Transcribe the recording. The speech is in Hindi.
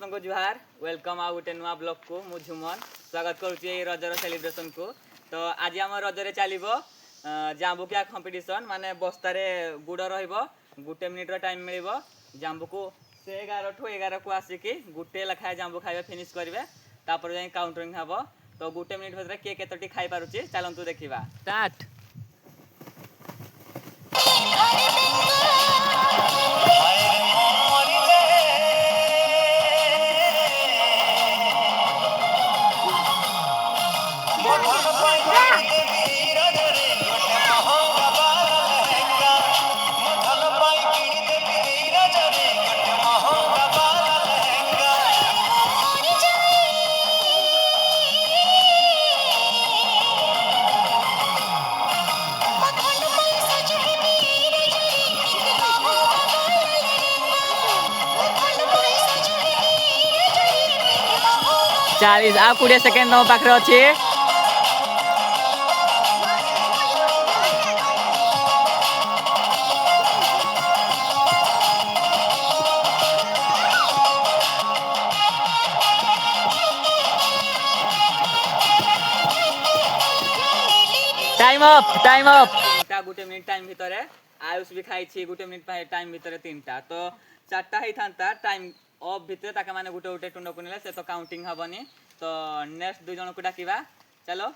को जुहार वेलकम आउ गोटे नुआ ब्लॉग को मु झुमन स्वागत करुच्ची रजर सेलिब्रेशन को। तो आज आम रजरे चलो जांबुकिया कंपटीशन माने बस्तारे गुड़ रोटे मिनिट टाइम मिल जांबू को से 11 ठू 11 को आसिकी गोटे लेखाए जांबू खाଇବା फिनिश करेंगे तापर जाई काउंटिंग हम। तो गोटे मिनिट भीतर किए केतोटी खाई पारुची चलतु देखा स्टार्ट। चालीस आ 20 सेकेंड तुम पाखे अच्छी टाइम अप गोटे मिनिट टाइम भितर आयुष भी खाई गोटे मिनिट टाइम भितर 3टा तो 4टा होता टाइम अफ भितर ताके माने गोटे गोटे टुंड को से तो काउंटिंग हेनी। तो नेक्स्ट 2 जन को डाकिबा चलो।